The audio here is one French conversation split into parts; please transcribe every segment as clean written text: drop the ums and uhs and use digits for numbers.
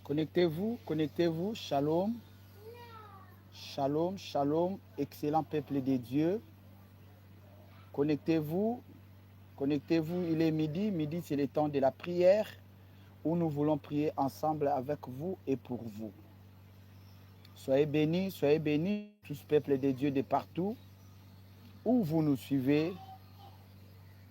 Connectez-vous, connectez-vous. Shalom, shalom, shalom. Excellent peuple de Dieu. Connectez-vous, connectez-vous. Il est midi. Midi, c'est le temps de la prière où nous voulons prier ensemble avec vous et pour vous. Soyez bénis, tous peuple de Dieu de partout où vous nous suivez.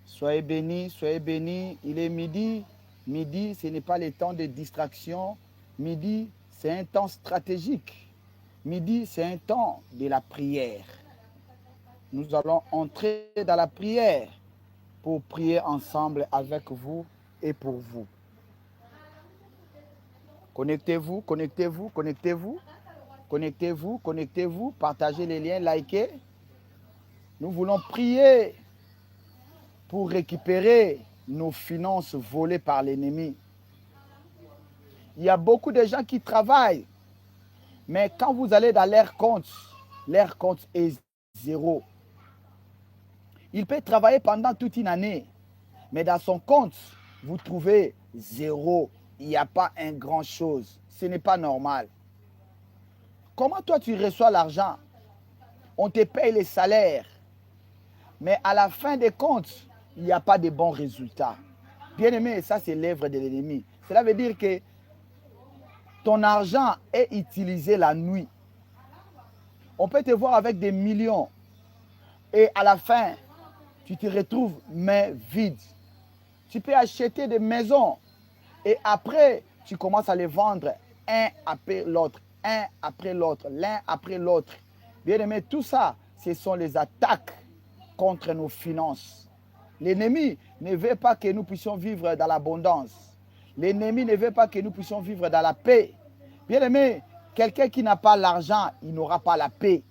Soyez bénis, soyez bénis. Il est midi. Midi, ce n'est pas le temps de distraction. Midi, c'est un temps stratégique. Midi, c'est un temps de la prière. Nous allons entrer dans la prière pour prier ensemble avec vous et pour vous. Connectez-vous, connectez-vous, connectez-vous. Connectez-vous, connectez-vous. Partagez les liens, likez. Nous voulons prier pour récupérer nos finances volées par l'ennemi. Il y a beaucoup de gens qui travaillent, mais quand vous allez dans leur compte est zéro. Il peut travailler pendant toute une année, mais dans son compte, vous trouvez zéro. Il n'y a pas un grand chose. Ce n'est pas normal. Comment toi tu reçois l'argent? On te paye les salaires, mais à la fin des comptes, il n'y a pas de bons résultats. Bien aimé, ça c'est l'œuvre de l'ennemi. Cela veut dire que ton argent est utilisé la nuit. On peut te voir avec des millions et à la fin, tu te retrouves main vide. Tu peux acheter des maisons et après, tu commences à les vendre un après l'autre, l'un après l'autre. Bien aimé, tout ça, ce sont les attaques contre nos finances. L'ennemi ne veut pas que nous puissions vivre dans l'abondance. L'ennemi ne veut pas que nous puissions vivre dans la paix. Bien aimé, quelqu'un qui n'a pas l'argent, il n'aura pas la paix.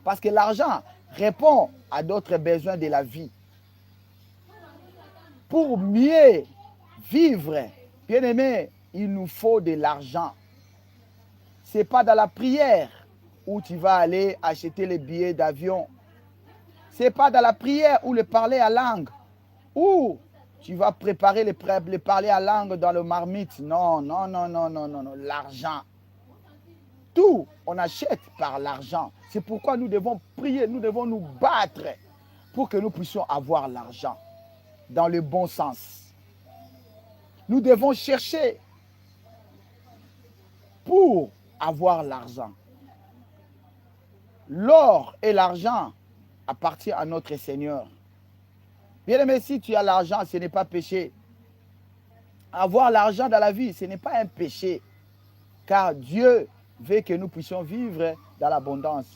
Parce que l'argent répond à d'autres besoins de la vie. Pour mieux vivre, bien aimé, il nous faut de l'argent. Ce n'est pas dans la prière où tu vas aller acheter les billets d'avion. Ce n'est pas dans la prière où le parler à langue, où tu vas préparer le parler à langue dans le marmite. Non, non, non, non, non, non, non. L'argent. Tout, on achète par l'argent. C'est pourquoi nous devons prier, nous devons nous battre pour que nous puissions avoir l'argent dans le bon sens. Nous devons chercher pour avoir l'argent. L'or et l'argent appartiennent à notre Seigneur. Bien aimé, si tu as l'argent, ce n'est pas péché. Avoir l'argent dans la vie, ce n'est pas un péché. Car Dieu veut que nous puissions vivre dans l'abondance.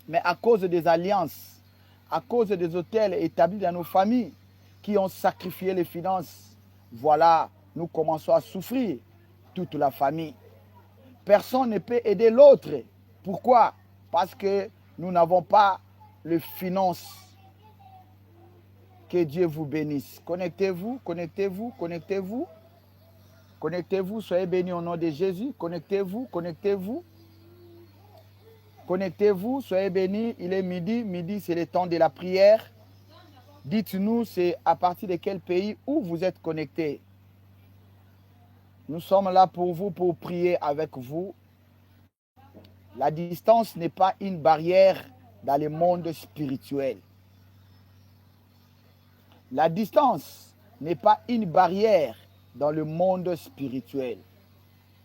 Mais à cause des alliances, à cause des hôtels établis dans nos familles qui ont sacrifié les finances, voilà, nous commençons à souffrir, toute la famille. Personne ne peut aider l'autre. Pourquoi? Parce que nous n'avons pas les finances. Que Dieu vous bénisse. Connectez-vous, connectez-vous, connectez-vous. Connectez-vous, soyez bénis au nom de Jésus. Connectez-vous, connectez-vous. Connectez-vous, soyez bénis. Il est midi. Midi, c'est le temps de la prière. Dites-nous, c'est à partir de quel pays où vous êtes connectés. Nous sommes là pour vous, pour prier avec vous. La distance n'est pas une barrière dans le monde spirituel. La distance n'est pas une barrière dans le monde spirituel.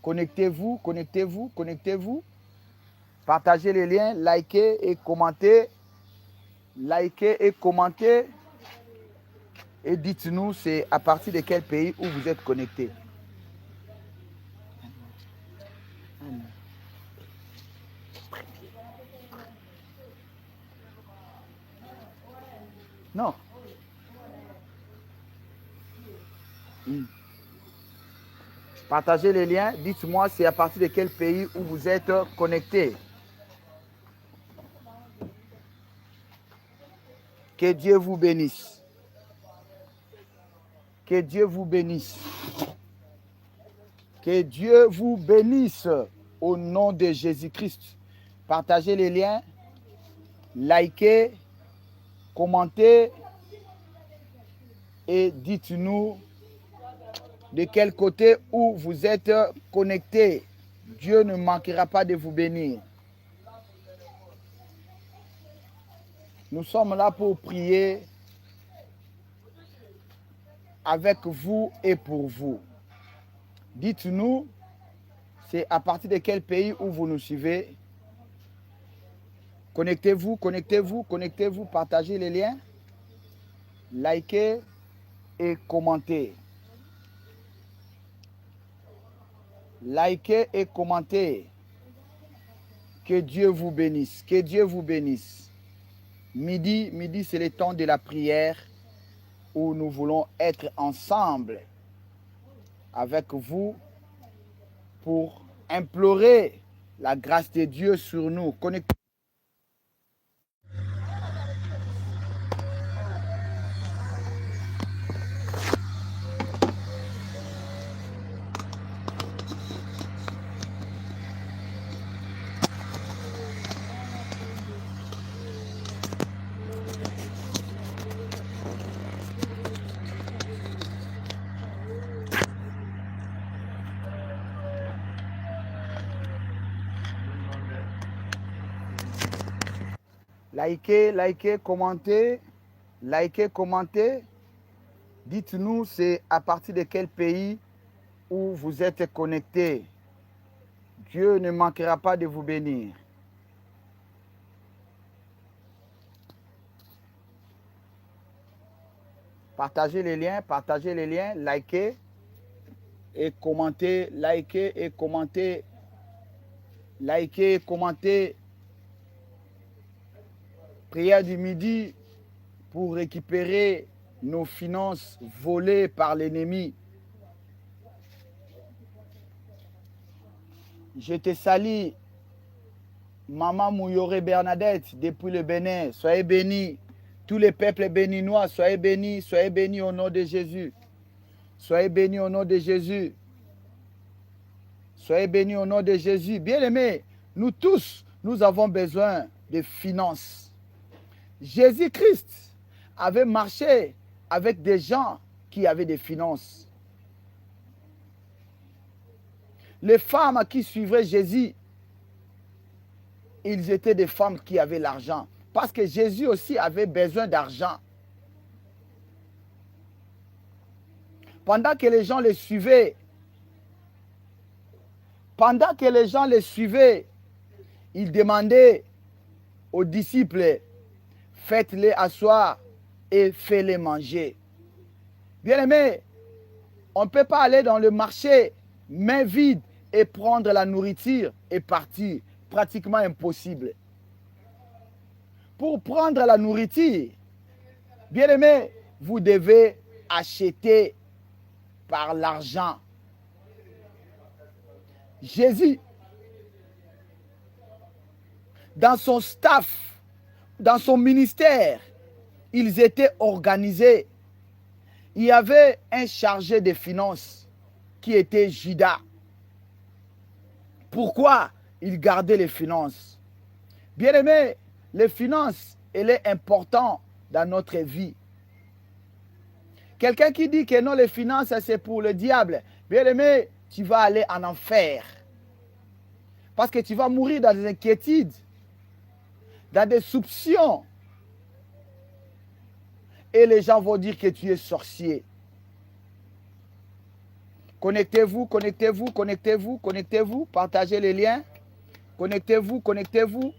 Connectez-vous, connectez-vous, connectez-vous. Partagez les liens, likez et commentez. Likez et commentez. Et dites-nous, c'est à partir de quel pays où vous êtes connectés. Non. Partagez les liens. Dites-moi, c'est à partir de quel pays où vous êtes connectés. Que Dieu vous bénisse. Que Dieu vous bénisse. Que Dieu vous bénisse au nom de Jésus-Christ. Partagez les liens, likez, commentez et dites-nous de quel côté où vous êtes connectés. Dieu ne manquera pas de vous bénir. Nous sommes là pour prier avec vous et pour vous. Dites-nous, c'est à partir de quel pays où vous nous suivez. Connectez-vous, connectez-vous, connectez-vous, partagez les liens, likez et commentez. Likez et commentez. Que Dieu vous bénisse, que Dieu vous bénisse. Midi, c'est le temps de la prière où nous voulons être ensemble avec vous pour implorer la grâce de Dieu sur nous. Connectez. Likez, commentez. Likez, commentez. Dites-nous, c'est à partir de quel pays où vous êtes connectés. Dieu ne manquera pas de vous bénir. Partagez les liens, likez et commentez, likez et commentez, likez et commentez. Prière du midi pour récupérer nos finances volées par l'ennemi. Je te salue, Maman Mouyoré Bernadette, depuis le Bénin. Soyez bénis. Tous les peuples béninois, soyez bénis au nom de Jésus. Soyez bénis au nom de Jésus. Soyez bénis au nom de Jésus. Bien-aimés, nous tous, nous avons besoin de finances. Jésus-Christ avait marché avec des gens qui avaient des finances. Les femmes qui suivaient Jésus, ils étaient des femmes qui avaient l'argent. Parce que Jésus aussi avait besoin d'argent. Pendant que les gens les suivaient, il demandait aux disciples, faites-les asseoir et faites-les manger. Bien-aimés, on ne peut pas aller dans le marché main vide et prendre la nourriture et partir. Pratiquement impossible. Pour prendre la nourriture, bien-aimés, vous devez acheter par l'argent. Jésus, dans son staff, dans son ministère, ils étaient organisés. Il y avait un chargé des finances qui était Judas. Pourquoi il gardait les finances? Bien-aimés, les finances, elle est importante dans notre vie. Quelqu'un qui dit que non, les finances, c'est pour le diable. Bien-aimé, tu vas aller en enfer. Parce que tu vas mourir dans des inquiétudes, dans des soupçons. Et les gens vont dire que tu es sorcier. Connectez-vous, connectez-vous, connectez-vous, connectez-vous. Partagez les liens. Connectez-vous, connectez-vous.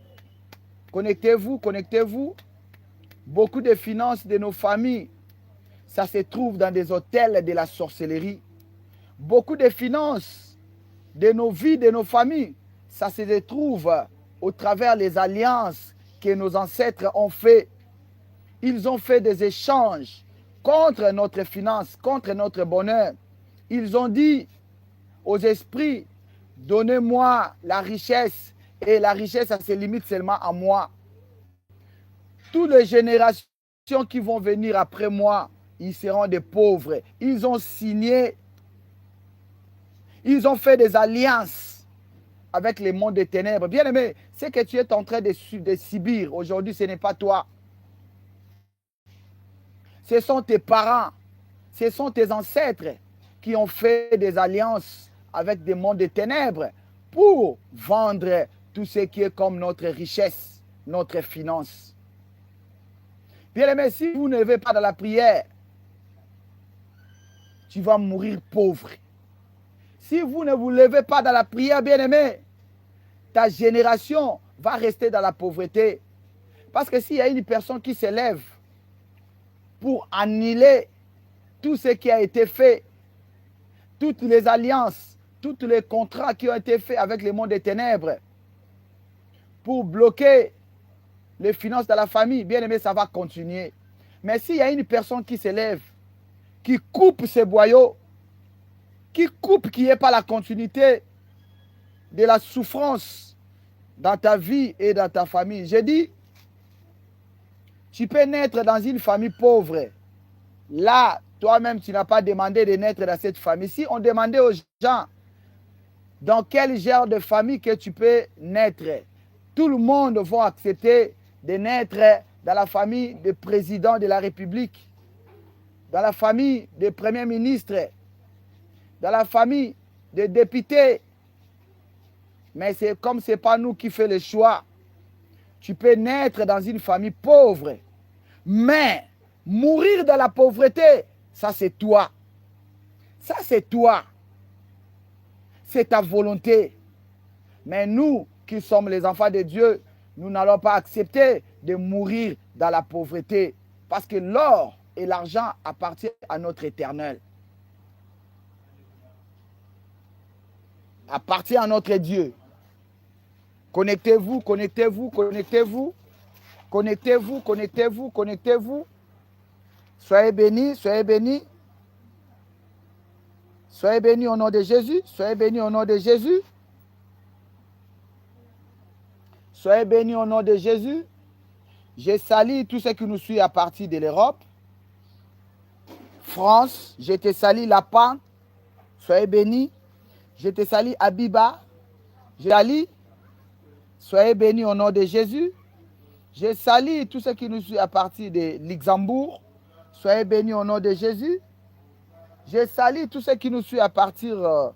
Connectez-vous, connectez-vous. Beaucoup de finances de nos familles, ça se trouve dans des hôtels de la sorcellerie. Beaucoup de finances de nos vies, de nos familles, ça se trouve au travers des alliances que nos ancêtres ont fait. Ils ont fait des échanges contre notre finance, contre notre bonheur. Ils ont dit aux esprits, donnez-moi la richesse. Et la richesse, ça se limite seulement à moi. Toutes les générations qui vont venir après moi, ils seront des pauvres. Ils ont signé, ils ont fait des alliances avec les mondes des ténèbres. Bien-aimé, ce que tu es en train de subir aujourd'hui, ce n'est pas toi. Ce sont tes parents, ce sont tes ancêtres qui ont fait des alliances avec des mondes de ténèbres pour vendre tout ce qui est comme notre richesse, notre finance. Bien-aimé, si vous ne levez pas dans la prière, tu vas mourir pauvre. Si vous ne vous levez pas dans la prière, bien-aimé, ta génération va rester dans la pauvreté. Parce que s'il y a une personne qui se lève pour annuler tout ce qui a été fait, toutes les alliances, tous les contrats qui ont été faits avec le monde des ténèbres, pour bloquer les finances de la famille, bien aimé, ça va continuer. Mais s'il y a une personne qui se lève, qui coupe ces boyaux, qui coupe qu'il n'y ait pas la continuité de la souffrance dans ta vie et dans ta famille. J'ai dit, tu peux naître dans une famille pauvre. Là, toi-même, tu n'as pas demandé de naître dans cette famille. Si on demandait aux gens dans quel genre de famille que tu peux naître, tout le monde va accepter de naître dans la famille du président de la République, dans la famille du premier ministre, dans la famille des députés. Mais c'est comme ce n'est pas nous qui faisons le choix. Tu peux naître dans une famille pauvre, mais mourir dans la pauvreté, ça c'est toi. Ça c'est toi. C'est ta volonté. Mais nous qui sommes les enfants de Dieu, nous n'allons pas accepter de mourir dans la pauvreté. Parce que l'or et l'argent appartiennent à notre Éternel. Appartient à notre Dieu. Connectez-vous, connectez-vous, connectez-vous. Connectez-vous, connectez-vous, connectez-vous. Soyez bénis, soyez bénis. Soyez bénis au nom de Jésus. Soyez bénis au nom de Jésus. Soyez bénis au nom de Jésus. Je salue tous ceux qui nous suivent à partir de l'Europe. France, je te salue Lapin. Soyez bénis. Je te salue Abiba. Je te salue. Soyez bénis au nom de Jésus. Je salue tous ceux qui nous suivent à partir de Luxembourg. Soyez bénis au nom de Jésus. Je salue tous ceux qui nous suivent à partir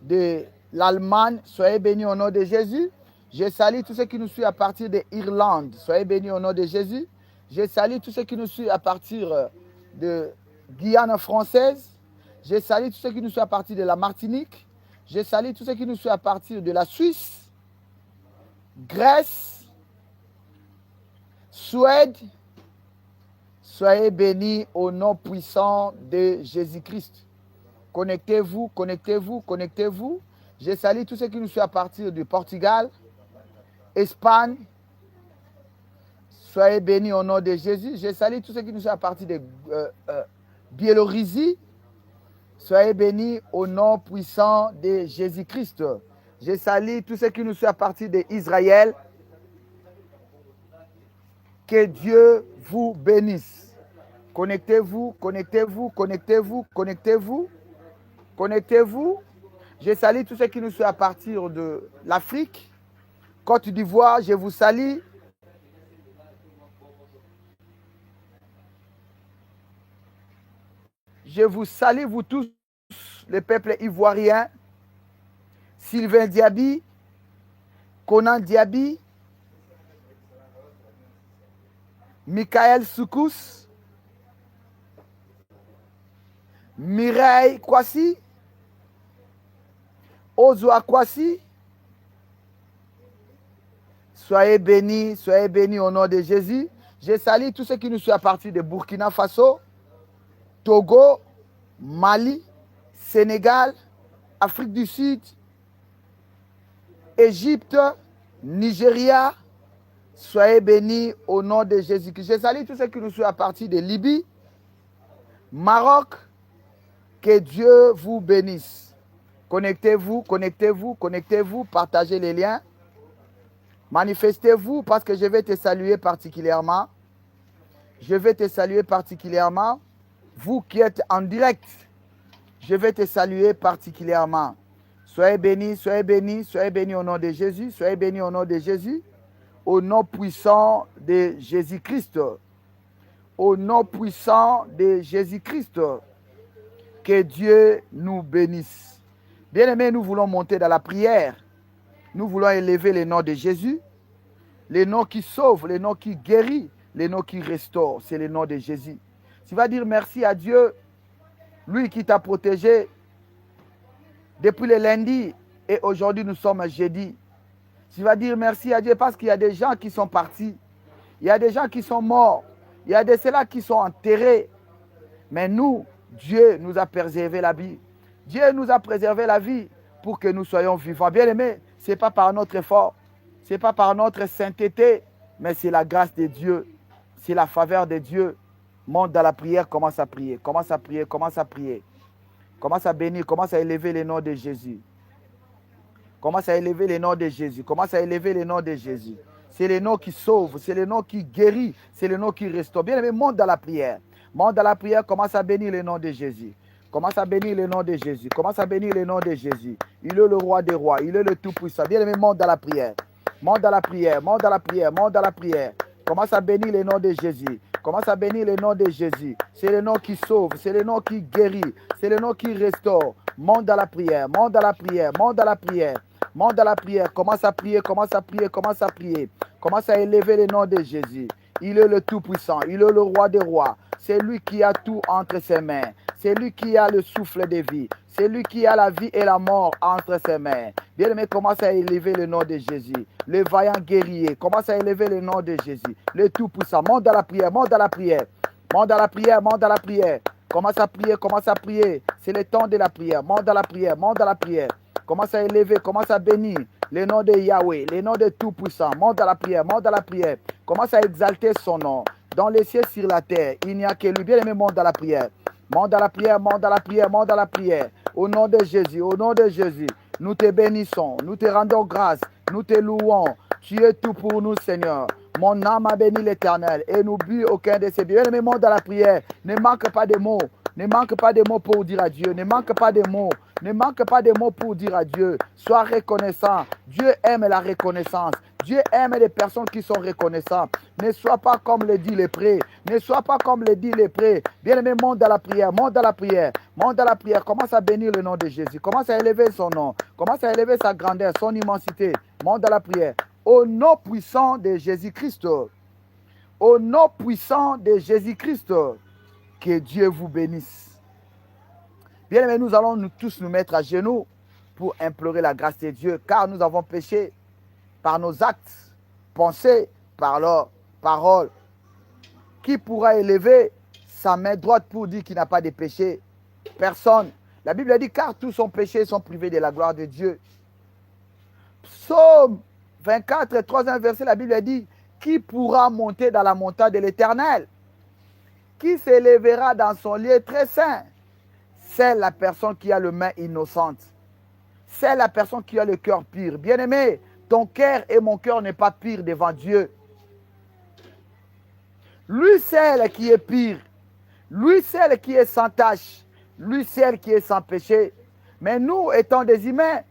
de l'Allemagne. Soyez bénis au nom de Jésus. Je salue tous ceux qui nous suivent à partir de l'Irlande. Soyez bénis au nom de Jésus. Je salue tous ceux qui nous suivent à partir de Guyane française. Je salue tous ceux qui nous suivent à partir de la Martinique. Je salue tous ceux qui nous suivent à partir de la Suisse, Grèce, Suède. Soyez bénis au nom puissant de Jésus-Christ. Connectez-vous, connectez-vous, connectez-vous. Je salue tous ceux qui nous suivent à partir du Portugal, Espagne. Soyez bénis au nom de Jésus. Je salue tous ceux qui nous suivent à partir de Biélorussie. Soyez bénis au nom puissant de Jésus-Christ. Je salue tous ceux qui nous suivent à partir d'Israël. Que Dieu vous bénisse. Connectez-vous, connectez-vous, connectez-vous, connectez-vous, connectez-vous. Je salue tous ceux qui nous suivent à partir de l'Afrique. Côte d'Ivoire, je vous salue. Je vous salue, vous tous, le peuple ivoirien. Sylvain Diaby, Conan Diaby, Michael Soukous, Mireille Kwasi, Ozoa Kwasi. Soyez bénis au nom de Jésus. Je salue tous ceux qui nous suivent à partir de Burkina Faso, Togo, Mali, Sénégal, Afrique du Sud, Égypte, Nigeria. Soyez bénis au nom de Jésus-Christ. Je salue tous ceux qui nous suivent à partir de Libye, Maroc. Que Dieu vous bénisse. Connectez-vous, connectez-vous, connectez-vous, partagez les liens. Manifestez-vous parce que je vais te saluer particulièrement. Je vais te saluer particulièrement. Vous qui êtes en direct, je vais te saluer particulièrement. Soyez bénis, soyez bénis, soyez bénis au nom de Jésus. Soyez bénis au nom de Jésus. Au nom puissant de Jésus-Christ. Au nom puissant de Jésus-Christ. Que Dieu nous bénisse. Bien-aimés, nous voulons monter dans la prière. Nous voulons élever le nom de Jésus. Le nom qui sauve, le nom qui guérit, le nom qui restaure. C'est le nom de Jésus. Tu vas dire merci à Dieu, lui qui t'a protégé depuis le lundi et aujourd'hui nous sommes jeudi. Tu vas dire merci à Dieu parce qu'il y a des gens qui sont partis. Il y a des gens qui sont morts. Il y a de ceux-là qui sont enterrés. Mais nous, Dieu nous a préservé la vie. Dieu nous a préservé la vie pour que nous soyons vivants. Bien aimés, ce n'est pas par notre effort, ce n'est pas par notre sainteté, mais c'est la grâce de Dieu. C'est la faveur de Dieu. Monte dans la prière, commence à prier, commence à prier, commence à prier. Commence à bénir, commence à élever le nom de Jésus. Commence à élever le nom de Jésus. Commence à élever le nom de Jésus. C'est le nom qui sauve, c'est le nom qui guérit, c'est le nom qui restaure. Bien aimé, monte dans la prière. Monte dans la prière, commence à bénir le nom de Jésus. Commence à bénir le nom de Jésus. Commence à bénir le nom de Jésus. Il est le roi des rois, il est le tout-puissant. Bien aimé, monte dans la prière. Monte dans la prière, monte dans la prière, monte dans la prière. Commence à bénir le nom de Jésus. Commence à bénir le nom de Jésus. C'est le nom qui sauve, c'est le nom qui guérit, c'est le nom qui restaure. Monte dans la prière, monte dans la prière, monte dans la prière. Monte dans la prière, commence à prier, commence à prier, commence à prier. Commence à élever le nom de Jésus. Il est le tout-puissant, il est le roi des rois. C'est lui qui a tout entre ses mains. C'est lui qui a le souffle de vie. C'est lui qui a la vie et la mort entre ses mains. Bien-aimé, commence à élever le nom de Jésus. Le vaillant guerrier, commence à élever le nom de Jésus. Le tout-puissant, monte dans la prière, monte dans la prière. Monte dans la prière, monte dans la prière. Commence à prier, commence à prier. C'est le temps de la prière. Monte dans la prière, monte dans la prière. Commence à élever, commence à bénir le nom de Yahweh, le nom de Tout-Puissant. Monte dans la prière, monte dans la prière. Commence à exalter son nom. Dans les cieux, sur la terre, il n'y a que lui. Bien-aimé, monte dans la prière. Monte dans la prière, monte dans la prière, monte dans la prière. Au nom de Jésus, au nom de Jésus, nous te bénissons, nous te rendons grâce, nous te louons. Tu es tout pour nous, Seigneur. Mon âme a béni l'Éternel et n'oublie aucun de ses biens. Bien-aimé, monte dans la prière. Ne manque pas de mots. Ne manque pas de mots pour dire à Dieu. Ne manque pas de mots. Ne manque pas de mots pour dire à Dieu. Sois reconnaissant. Dieu aime la reconnaissance. Dieu aime les personnes qui sont reconnaissantes. Ne sois pas comme le dit les prêts. Ne sois pas comme le dit les prêts. Bien-aimé, monte dans la prière. Monte dans la prière. Monte dans la prière. Commence à bénir le nom de Jésus. Commence à élever son nom. Commence à élever sa grandeur, son immensité. Monte dans la prière. Au nom puissant de Jésus-Christ. Au nom puissant de Jésus-Christ. Que Dieu vous bénisse. Bien aimé, nous allons tous nous mettre à genoux pour implorer la grâce de Dieu, car nous avons péché par nos actes, pensées, par leurs paroles. Qui pourra élever sa main droite pour dire qu'il n'a pas de péché? Personne. La Bible a dit, car tous sont péchés et sont privés de la gloire de Dieu. Psaume 24, 3e verset, la Bible a dit, qui pourra monter dans la montagne de l'Éternel? Qui s'élèvera dans son lieu très saint? C'est la personne qui a les mains innocentes. C'est la personne qui a le cœur pur. Bien-aimé, ton cœur et mon cœur n'est pas pire devant Dieu. Lui, celle qui est pire. Lui, celle qui est sans tache. Lui, celle qui est sans péché. Mais nous, étant des humains,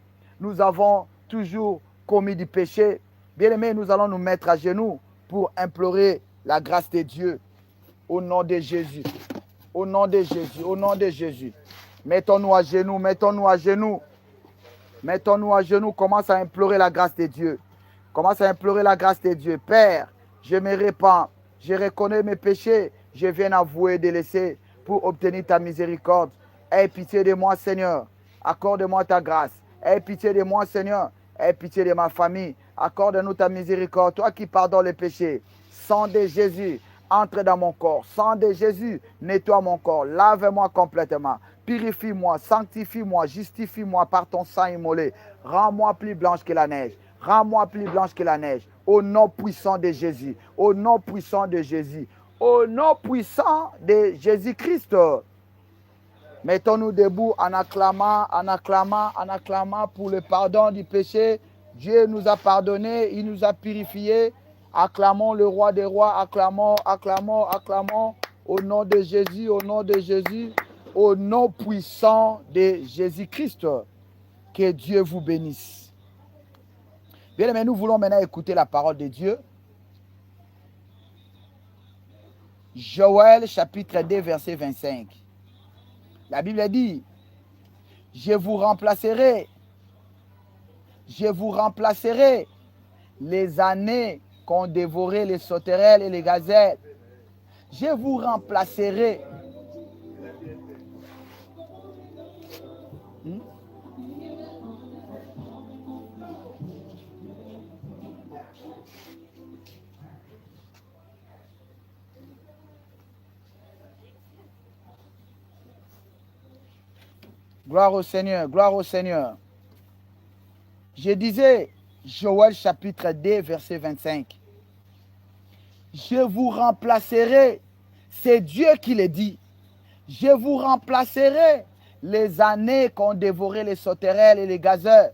nous avons toujours commis du péché. Bien-aimé, nous allons nous mettre à genoux pour implorer la grâce de Dieu. Au nom de Jésus, au nom de Jésus, au nom de Jésus. Mettons-nous à genoux, mettons-nous à genoux. Mettons-nous à genoux, commence à implorer la grâce de Dieu. Commence à implorer la grâce de Dieu. Père, je me répands, je reconnais mes péchés, je viens avouer et délaisser pour obtenir ta miséricorde. Aie pitié de moi, Seigneur. Accorde-moi ta grâce. Aie pitié de moi, Seigneur. Aie pitié de ma famille. Accorde-nous ta miséricorde. Toi qui pardonnes les péchés. Sang de Jésus, entre dans mon corps. Sang de Jésus, nettoie mon corps. Lave-moi complètement. Purifie-moi, sanctifie-moi, justifie-moi par ton sang immolé. Rends-moi plus blanche que la neige. Rends-moi plus blanche que la neige. Au nom puissant de Jésus. Au nom puissant de Jésus. Au nom puissant de Jésus-Christ. Mettons-nous debout en acclamant, en acclamant, en acclamant pour le pardon du péché. Dieu nous a pardonné, il nous a purifiés. Acclamons le roi des rois, acclamons, acclamons, acclamons. Au nom de Jésus, au nom de Jésus, au nom puissant de Jésus-Christ. Que Dieu vous bénisse. Bien aimé, nous voulons maintenant écouter la parole de Dieu. Joël chapitre 2 verset 25. La Bible dit, je vous remplacerai les années qu'ont dévoré les sauterelles et les gazelles. Je vous remplacerai. Gloire au Seigneur, gloire au Seigneur. Je disais, Joël chapitre 2, verset 25. Je vous remplacerai, c'est Dieu qui le dit. Je vous remplacerai les années qu'ont dévoré les sauterelles et les gazelles.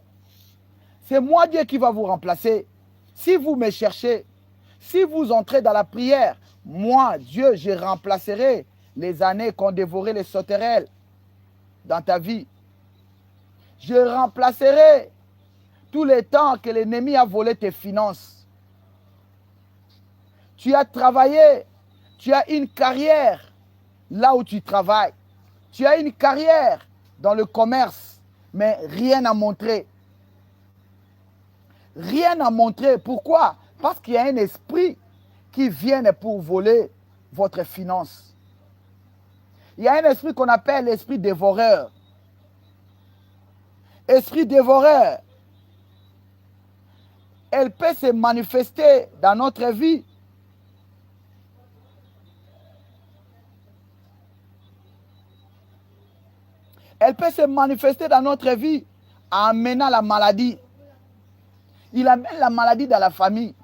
C'est moi Dieu qui va vous remplacer. Si vous me cherchez, si vous entrez dans la prière, moi Dieu, je remplacerai les années qu'ont dévoré les sauterelles dans ta vie. Je remplacerai tous les temps que l'ennemi a volé tes finances. Tu as travaillé, tu as une carrière là où tu travailles. Tu as une carrière dans le commerce, mais rien à montrer. Rien à montrer. Pourquoi? Parce qu'il y a un esprit qui vient pour voler votre finance. Il y a un esprit qu'on appelle l'esprit dévoreur. Esprit dévoreur. Elle peut se manifester dans notre vie. Elle peut se manifester dans notre vie en amenant la maladie. Il amène la maladie dans la famille.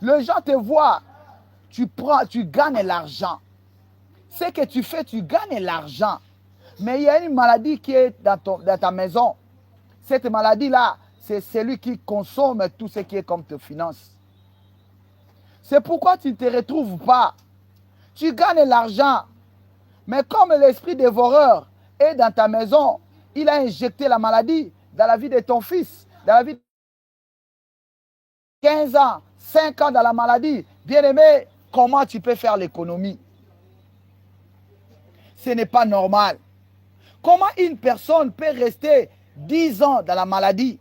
Les gens te voient, tu gagnes l'argent. Ce que tu fais, tu gagnes l'argent. Mais il y a une maladie qui est dans ta maison. Cette maladie-là, c'est celui qui consomme tout ce qui est comme tes finances. C'est pourquoi tu ne te retrouves pas. Tu gagnes l'argent. Mais comme l'esprit dévoreur est dans ta maison, il a injecté la maladie dans la vie de ton fils, dans la vie de 15 ans, 5 ans dans la maladie. Bien-aimé, comment tu peux faire l'économie? Ce n'est pas normal. Comment une personne peut rester 10 ans dans la maladie?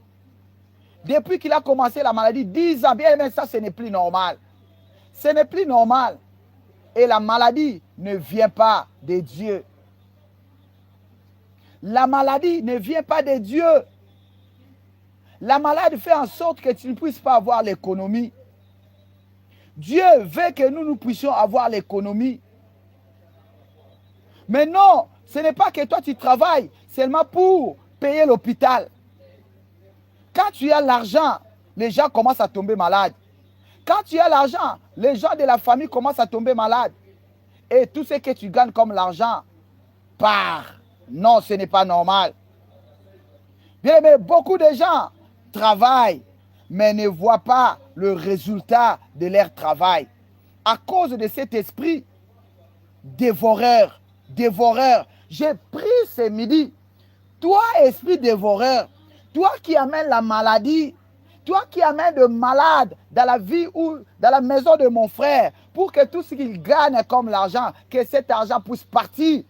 Depuis qu'il a commencé la maladie, 10 ans, bien aimé, ça, ce n'est plus normal. Ce n'est plus normal. Et la maladie ne vient pas de Dieu. La maladie ne vient pas de Dieu. La maladie fait en sorte que tu ne puisses pas avoir l'économie. Dieu veut que nous puissions avoir l'économie. Mais non, ce n'est pas que toi tu travailles seulement pour payer l'hôpital. Quand tu as l'argent, les gens commencent à tomber malades. Quand tu as l'argent, les gens de la famille commencent à tomber malades. Et tout ce que tu gagnes comme l'argent part. Non, ce n'est pas normal. Bien, mais beaucoup de gens travaillent, mais ne voient pas le résultat de leur travail. À cause de cet esprit dévoreur, j'ai pris ce midi. Toi, esprit dévoreur, toi qui amènes la maladie, toi qui amènes de malades dans la vie ou dans la maison de mon frère, pour que tout ce qu'il gagne comme l'argent, que cet argent puisse partir,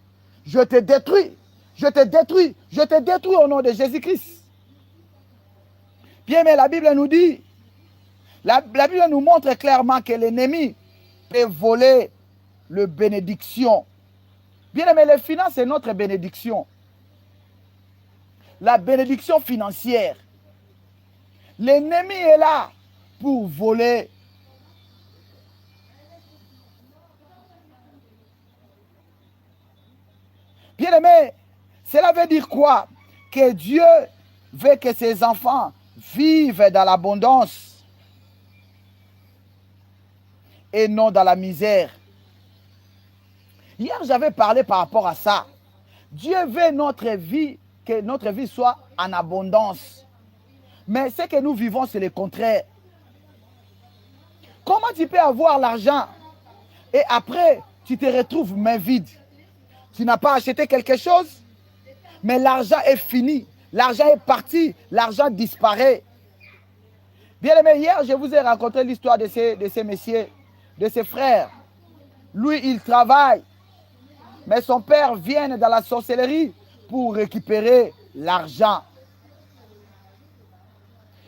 je te détruis. Je te détruis. Je te détruis au nom de Jésus-Christ. Bien, mais la Bible nous dit, la Bible nous montre clairement que l'ennemi peut voler la bénédiction. Bien, mais les finances, c'est notre bénédiction. La bénédiction financière. L'ennemi est là pour voler. Bien aimé, cela veut dire quoi? Que Dieu veut que ses enfants vivent dans l'abondance et non dans la misère. Hier, j'avais parlé par rapport à ça. Dieu veut notre vie, que notre vie soit en abondance. Mais ce que nous vivons, c'est le contraire. Comment tu peux avoir l'argent et après, tu te retrouves main vide? Tu n'as pas acheté quelque chose, mais l'argent est fini. L'argent est parti. L'argent disparaît. Bien aimé, hier, je vous ai raconté l'histoire de ces messieurs, de ces frères. Lui, il travaille. Mais son père vient dans la sorcellerie pour récupérer l'argent.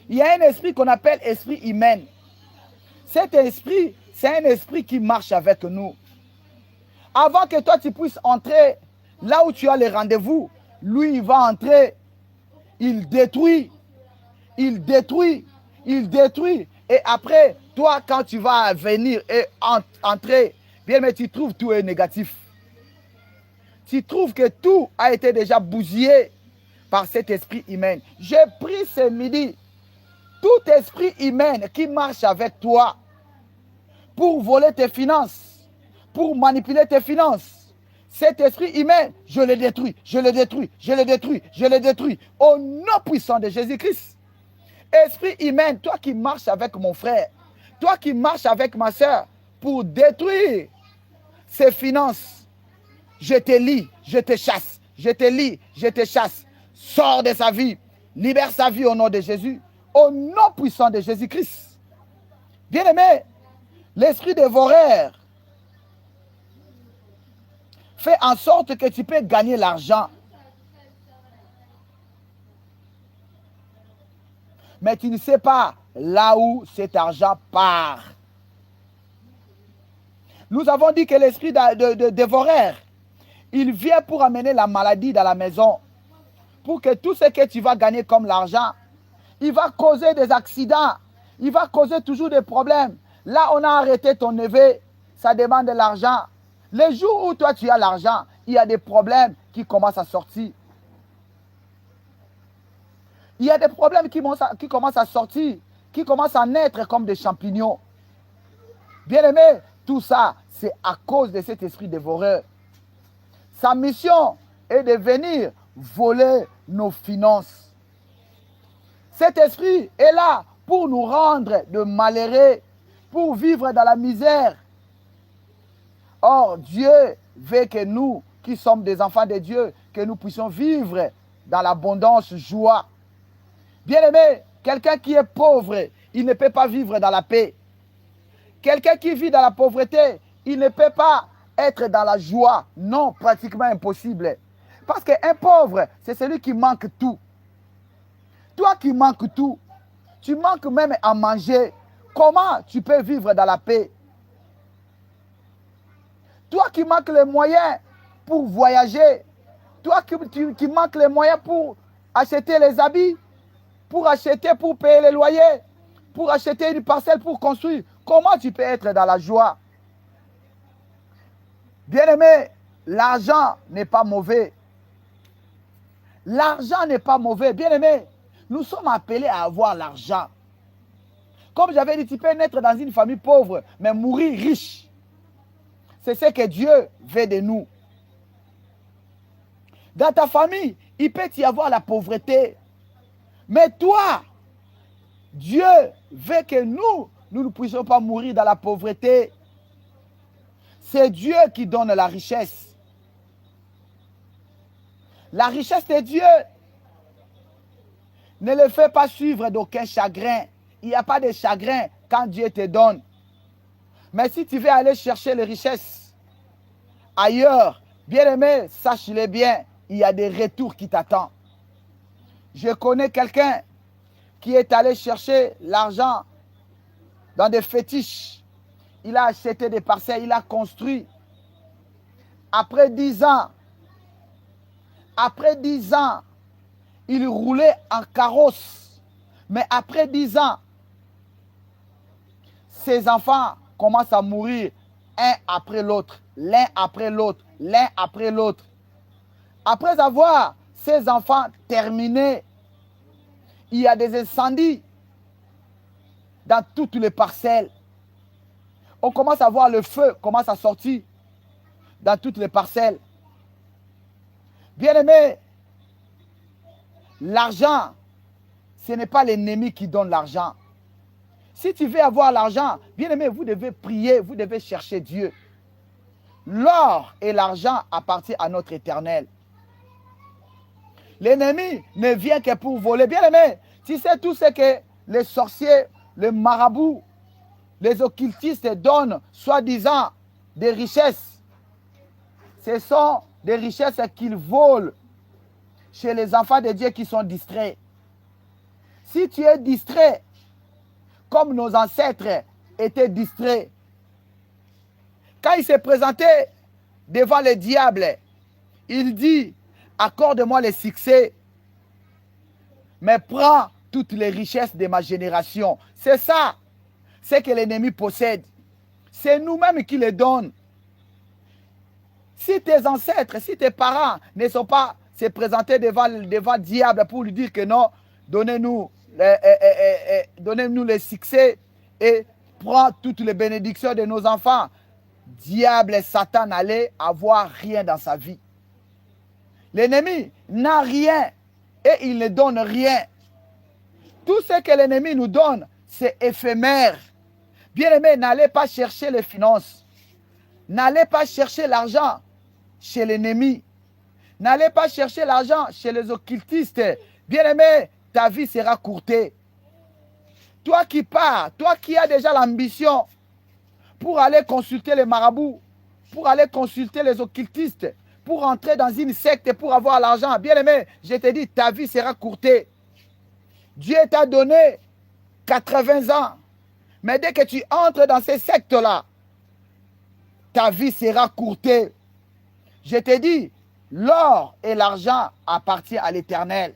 Il y a un esprit qu'on appelle esprit humain. Cet esprit, c'est un esprit qui marche avec nous. Avant que toi tu puisses entrer là où tu as les rendez-vous, lui il va entrer, il détruit, il détruit, il détruit. Et après, toi quand tu vas venir et entrer, bien mais tu trouves tout est négatif. Tu trouves que tout a été déjà bousillé par cet esprit humain. J'ai pris ce midi tout esprit humain qui marche avec toi pour voler tes finances, pour manipuler tes finances. Cet esprit humain, je le détruis, je le détruis, je le détruis, je le détruis. Au nom puissant de Jésus-Christ. Esprit humain, toi qui marches avec mon frère, toi qui marches avec ma soeur pour détruire ses finances, je te lie, je te chasse, je te lie, je te chasse. Sors de sa vie, libère sa vie au nom de Jésus, au nom puissant de Jésus-Christ. Bien-aimé, l'esprit dévoreur fait en sorte que tu peux gagner l'argent. Mais tu ne sais pas là où cet argent part. Nous avons dit que l'esprit de dévoreur, il vient pour amener la maladie dans la maison. Pour que tout ce que tu vas gagner comme l'argent, il va causer des accidents. Il va causer toujours des problèmes. Là, on a arrêté ton neveu, ça demande de l'argent. Les jours où toi, tu as l'argent, il y a des problèmes qui commencent à sortir. Il y a des problèmes qui commencent à sortir, qui commencent à naître comme des champignons. Bien-aimé, tout ça, c'est à cause de cet esprit dévoreur. Sa mission est de venir voler nos finances. Cet esprit est là pour nous rendre de malheureux, pour vivre dans la misère. Or, Dieu veut que nous, qui sommes des enfants de Dieu, que nous puissions vivre dans l'abondance, joie. Bien-aimé, quelqu'un qui est pauvre, il ne peut pas vivre dans la paix. Quelqu'un qui vit dans la pauvreté, il ne peut pas être dans la joie. Non, pratiquement impossible. Parce qu'un pauvre, c'est celui qui manque tout. Toi qui manques tout, tu manques même à manger. Comment tu peux vivre dans la paix? Toi qui manques les moyens pour voyager, toi qui manques les moyens pour acheter les habits, pour payer les loyers, pour acheter une parcelle pour construire, comment tu peux être dans la joie? Bien-aimé, l'argent n'est pas mauvais. L'argent n'est pas mauvais. Bien-aimé, nous sommes appelés à avoir l'argent. Comme j'avais dit, tu peux naître dans une famille pauvre, mais mourir riche. C'est ce que Dieu veut de nous. Dans ta famille, il peut y avoir la pauvreté. Mais toi, Dieu veut que nous ne puissions pas mourir dans la pauvreté. C'est Dieu qui donne la richesse. La richesse de Dieu. Ne le fais pas suivre d'aucun chagrin. Il n'y a pas de chagrin quand Dieu te donne. Mais si tu veux aller chercher les richesses ailleurs, bien-aimé, sache-le bien, il y a des retours qui t'attendent. Je connais quelqu'un qui est allé chercher l'argent dans des fétiches. Il a acheté des parcelles, il a construit. Après 10 ans, il roulait en carrosse. Mais après 10 ans, ses enfants commencent à mourir un après l'autre, l'un après l'autre, l'un après l'autre. Après avoir ses enfants terminés, il y a des incendies dans toutes les parcelles. On commence à voir le feu commence à sortir dans toutes les parcelles. Bien-aimé, l'argent, ce n'est pas l'ennemi qui donne l'argent. Si tu veux avoir l'argent, bien-aimé, vous devez prier, vous devez chercher Dieu. L'or et l'argent appartiennent à notre Éternel. L'ennemi ne vient que pour voler. Bien-aimé, tu sais tout ce que les sorciers, les marabouts, les occultistes donnent, soi-disant, des richesses. Ce sont des richesses qu'ils volent chez les enfants de Dieu qui sont distraits. Si tu es distrait, comme nos ancêtres étaient distraits, quand il s'est présenté devant le diable, il dit, accorde-moi le succès, mais prends toutes les richesses de ma génération. C'est ça, c'est que l'ennemi possède. C'est nous-mêmes qui les donnons. Si tes ancêtres, si tes parents ne sont pas se présenter devant le diable pour lui dire que non, donnez-nous le succès et prends toutes les bénédictions de nos enfants, diable et Satan n'allait avoir rien dans sa vie. L'ennemi n'a rien et il ne donne rien. Tout ce que l'ennemi nous donne, c'est éphémère. Bien-aimé, n'allez pas chercher les finances. N'allez pas chercher l'argent chez l'ennemi. N'allez pas chercher l'argent chez les occultistes. Bien-aimé, ta vie sera courtée. Toi qui pars, toi qui as déjà l'ambition pour aller consulter les marabouts, pour aller consulter les occultistes, pour entrer dans une secte pour avoir l'argent. Bien-aimé, je te dis, ta vie sera courtée. Dieu t'a donné 80 ans. Mais dès que tu entres dans ces sectes-là, ta vie sera courtée. Je te dis, l'or et l'argent appartiennent à l'Éternel.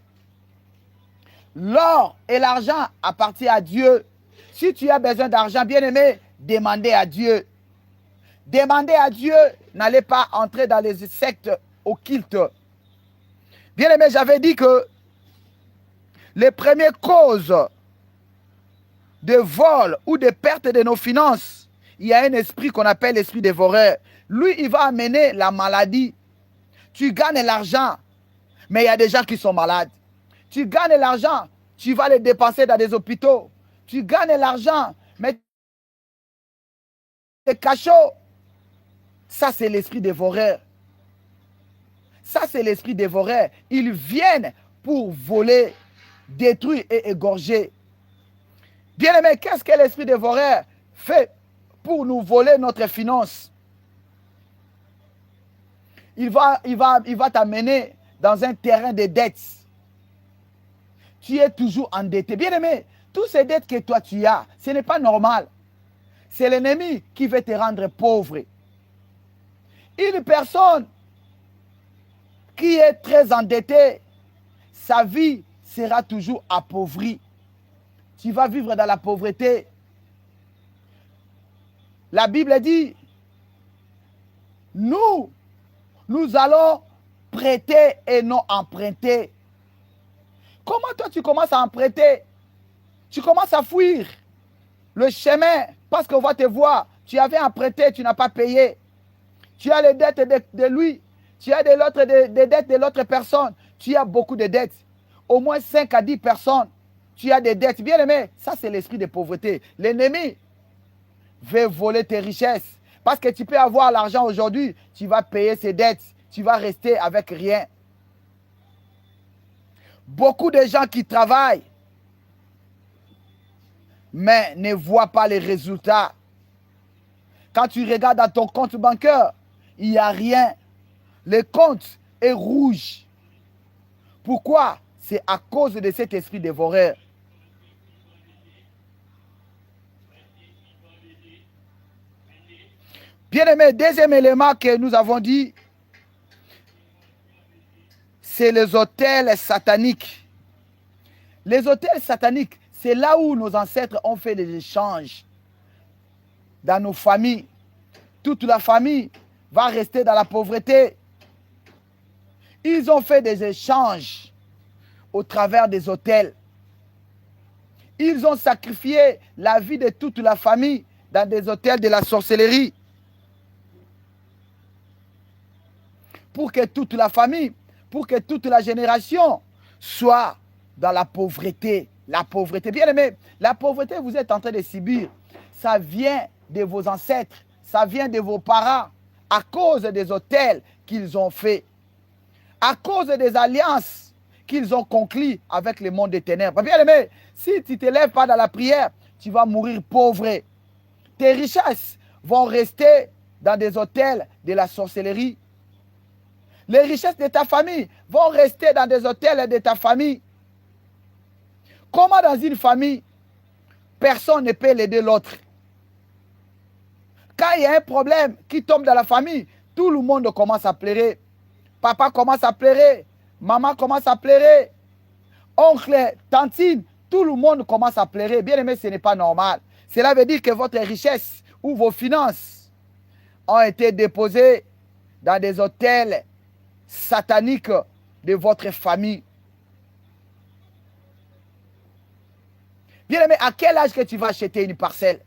L'or et l'argent appartiennent à Dieu. Si tu as besoin d'argent, bien-aimé, demandez à Dieu. Demandez à Dieu, n'allez pas entrer dans les sectes occultes. Bien-aimé, j'avais dit que les premières causes de vol ou de perte de nos finances, il y a un esprit qu'on appelle l'esprit dévoreur. Lui, il va amener la maladie. Tu gagnes l'argent, mais il y a des gens qui sont malades. Tu gagnes l'argent, tu vas les dépenser dans des hôpitaux. Tu gagnes l'argent, mais des cachots. Ça, c'est l'esprit dévoreur. Ça, c'est l'esprit dévoreur. Ils viennent pour voler, détruire et égorger. Bien-aimé, qu'est-ce que l'esprit dévoreur fait pour nous voler notre finance? Il va t'amener dans un terrain de dettes. Tu es toujours endetté. Bien-aimé, toutes ces dettes que toi tu as, ce n'est pas normal. C'est l'ennemi qui veut te rendre pauvre. Une personne qui est très endettée, sa vie sera toujours appauvrie. Tu vas vivre dans la pauvreté. La Bible dit, nous allons prêter et non emprunter. Comment toi tu commences à emprunter? Tu commences à fuir le chemin parce qu'on va te voir. Tu avais emprunté, tu n'as pas payé. Tu as les dettes de lui. Tu as des dettes de l'autre personne. Tu as beaucoup de dettes. Au moins 5 à 10 personnes. Tu as des dettes. Bien aimé, ça c'est l'esprit de pauvreté. L'ennemi veut voler tes richesses. Parce que tu peux avoir l'argent aujourd'hui, tu vas payer ses dettes. Tu vas rester avec rien. Beaucoup de gens qui travaillent, mais ne voient pas les résultats. Quand tu regardes dans ton compte bancaire, il n'y a rien. Le compte est rouge. Pourquoi? C'est à cause de cet esprit dévoreur. Bien aimé, deuxième élément que nous avons dit, c'est les autels sataniques. Les autels sataniques, c'est là où nos ancêtres ont fait des échanges. Dans nos familles, toute la famille va rester dans la pauvreté. Ils ont fait des échanges au travers des autels. Ils ont sacrifié la vie de toute la famille dans des autels de la sorcellerie. Pour que toute la famille, pour que toute la génération soit dans la pauvreté. La pauvreté, bien aimé, la pauvreté vous êtes en train de subir. Ça vient de vos ancêtres, ça vient de vos parents, à cause des autels qu'ils ont faits, à cause des alliances qu'ils ont conclues avec le monde des ténèbres. Bien aimé, si tu ne te lèves pas dans la prière, tu vas mourir pauvre. Tes richesses vont rester dans des autels de la sorcellerie. Les richesses de ta famille vont rester dans des hôtels de ta famille. Comment dans une famille, personne ne peut l'aider l'autre? Quand il y a un problème qui tombe dans la famille, tout le monde commence à pleurer. Papa commence à pleurer. Maman commence à pleurer. Oncle, tantine, tout le monde commence à pleurer. Bien aimé, ce n'est pas normal. Cela veut dire que votre richesse ou vos finances ont été déposées dans des hôtels sataniques de votre famille. Bien aimé, à quel âge que tu vas acheter une parcelle?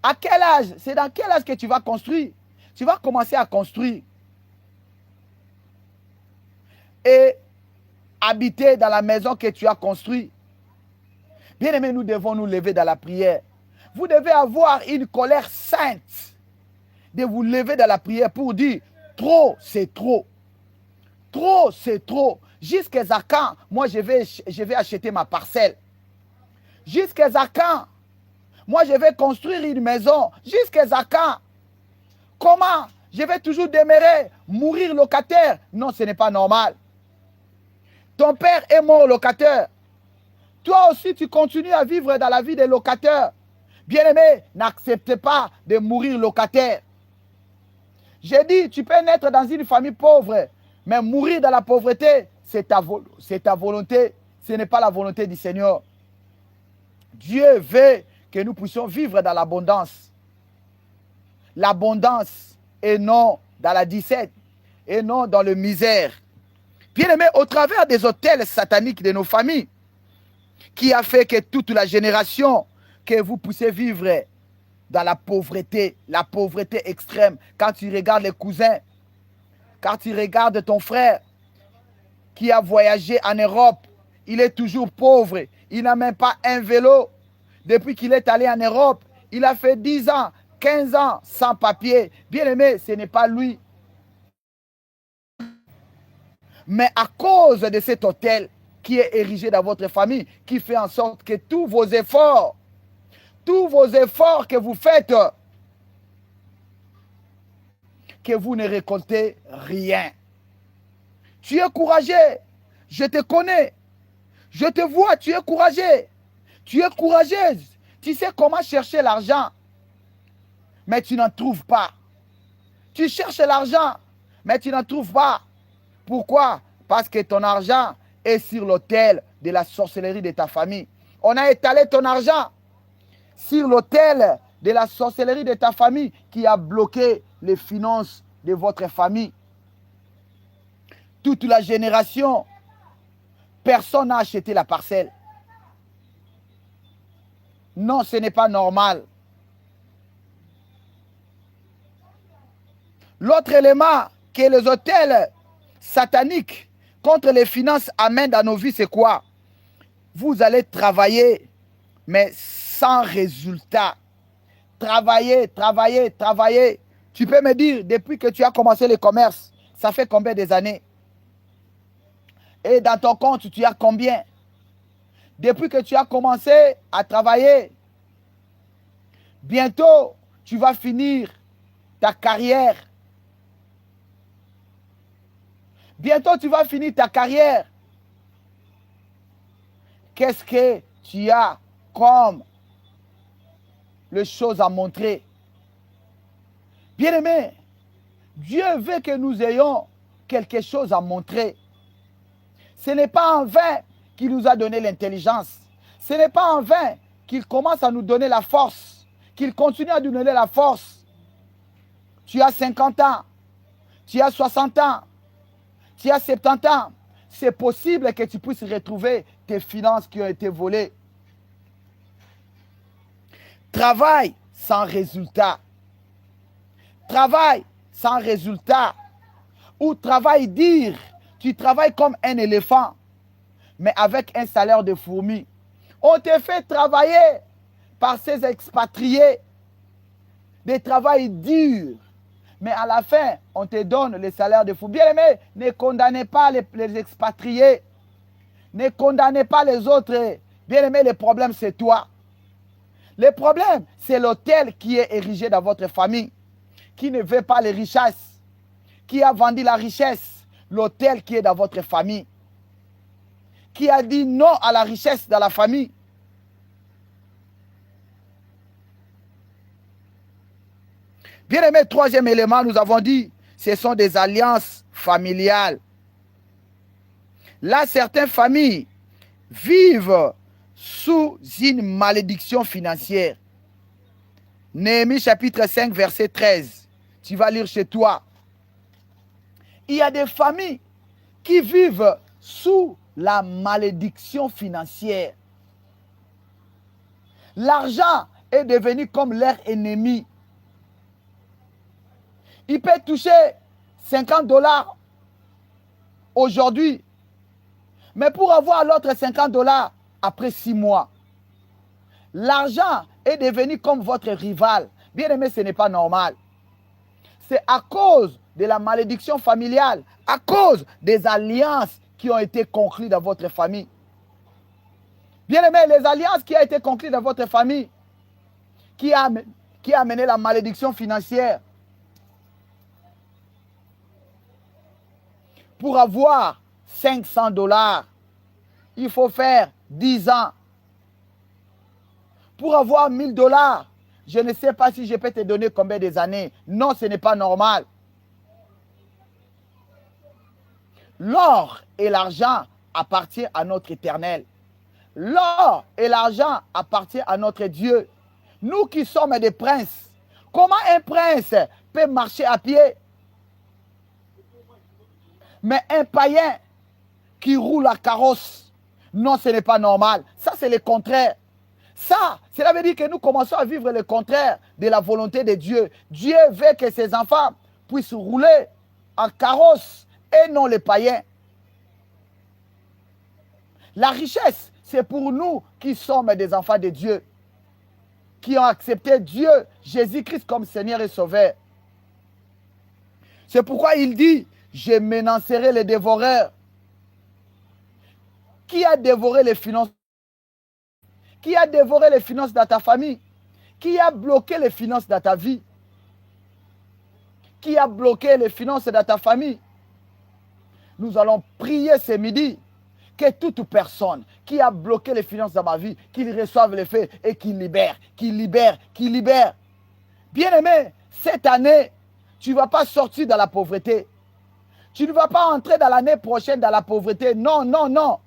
À quel âge? C'est dans quel âge que tu vas construire? Tu vas commencer à construire. Et habiter dans la maison que tu as construite. Bien aimé, nous devons nous lever dans la prière. Vous devez avoir une colère sainte de vous lever dans la prière pour dire trop, c'est trop. Trop, c'est trop. Jusqu'à quand, moi, je vais acheter ma parcelle. Jusqu'à quand, moi, je vais construire une maison. Jusqu'à quand, comment je vais toujours demeurer, mourir locataire? Non, ce n'est pas normal. Ton père est mort locataire. Toi aussi, tu continues à vivre dans la vie des locataires. Bien-aimé, n'accepte pas de mourir locataire. J'ai dit, tu peux naître dans une famille pauvre, mais mourir dans la pauvreté, c'est ta volonté. Ce n'est pas la volonté du Seigneur. Dieu veut que nous puissions vivre dans l'abondance. L'abondance et non dans la disette et non dans le misère. Bien-aimé, au travers des hôtels sataniques de nos familles, qui a fait que toute la génération, que vous puissiez vivre dans la pauvreté extrême. Quand tu regardes les cousins, quand tu regardes ton frère qui a voyagé en Europe, il est toujours pauvre. Il n'a même pas un vélo. Depuis qu'il est allé en Europe, il a fait 10 ans, 15 ans sans papier. Bien aimé, ce n'est pas lui. Mais à cause de cet hôtel qui est érigé dans votre famille, qui fait en sorte que tous vos efforts que vous faites, que vous ne récoltez rien. Tu es courageux, je te connais, je te vois, tu es courageux, tu es courageuse, tu sais comment chercher l'argent, mais tu n'en trouves pas. Tu cherches l'argent, mais tu n'en trouves pas. Pourquoi? Parce que ton argent est sur l'autel de la sorcellerie de ta famille. On a étalé ton argent sur l'autel de la sorcellerie de ta famille qui a bloqué les finances de votre famille. Toute la génération, personne n'a acheté la parcelle. Non, ce n'est pas normal. L'autre élément que les hôtels sataniques contre les finances amènent dans nos vies, c'est quoi? Vous allez travailler, mais sans résultat. Travailler. Tu peux me dire, depuis que tu as commencé le commerce, ça fait combien des années? Et dans ton compte, tu as combien? Depuis que tu as commencé à travailler, bientôt, tu vas finir ta carrière. Bientôt, tu vas finir ta carrière. Qu'est-ce que tu as comme les choses à montrer? Bien-aimé, Dieu veut que nous ayons quelque chose à montrer. Ce n'est pas en vain qu'il nous a donné l'intelligence. Ce n'est pas en vain qu'il commence à nous donner la force, qu'il continue à nous donner la force. Tu as 50 ans, tu as 60 ans, tu as 70 ans. C'est possible que tu puisses retrouver tes finances qui ont été volées. Travaille sans résultat. Travaille sans résultat. Ou travaille dire, tu travailles comme un éléphant, mais avec un salaire de fourmi. On te fait travailler par ces expatriés, des travails durs. Mais à la fin, on te donne le salaire de fourmi. Bien aimé, ne condamnez pas les expatriés. Ne condamnez pas les autres. Bien aimé, le problème c'est toi. Le problème, c'est l'autel qui est érigé dans votre famille, qui ne veut pas les richesses, qui a vendu la richesse, l'hôtel qui est dans votre famille, qui a dit non à la richesse dans la famille. Bien aimé, troisième élément, nous avons dit, ce sont des alliances familiales. Là, certaines familles vivent sous une malédiction financière. Néhémie chapitre 5, verset 13. Tu vas lire chez toi. Il y a des familles qui vivent sous la malédiction financière. L'argent est devenu comme leur ennemi. Il peut toucher 50 $ aujourd'hui, mais pour avoir l'autre 50 $ après 6 mois. L'argent est devenu comme votre rival. Bien aimé, ce n'est pas normal. C'est à cause de la malédiction familiale, à cause des alliances qui ont été conclues dans votre famille. Bien aimé, les alliances qui ont été conclues dans votre famille, qui a amené la malédiction financière. Pour avoir 500 $, il faut faire 10 ans. Pour avoir 1000 $, je ne sais pas si je peux te donner combien des années. Non, ce n'est pas normal. L'or et l'argent appartiennent à notre Éternel. L'or et l'argent appartiennent à notre Dieu. Nous qui sommes des princes, comment un prince peut marcher à pied? Mais un païen qui roule à carrosse, non, ce n'est pas normal. Ça, c'est le contraire. Ça, cela veut dire que nous commençons à vivre le contraire de la volonté de Dieu. Dieu veut que ses enfants puissent rouler en carrosse et non les païens. La richesse, c'est pour nous qui sommes des enfants de Dieu, qui ont accepté Dieu, Jésus-Christ comme Seigneur et Sauveur. C'est pourquoi il dit, je m'énoncerai les dévoreurs. Qui a dévoré les finances? Qui a dévoré les finances dans ta famille? Qui a bloqué les finances dans ta vie? Qui a bloqué les finances dans ta famille? Nous allons prier ce midi que toute personne qui a bloqué les finances dans ma vie, qu'il reçoive les faits et qu'il libère, qu'il libère, qu'il libère. Bien-aimé, cette année, tu ne vas pas sortir dans la pauvreté. Tu ne vas pas entrer dans l'année prochaine dans la pauvreté. Non, non, non.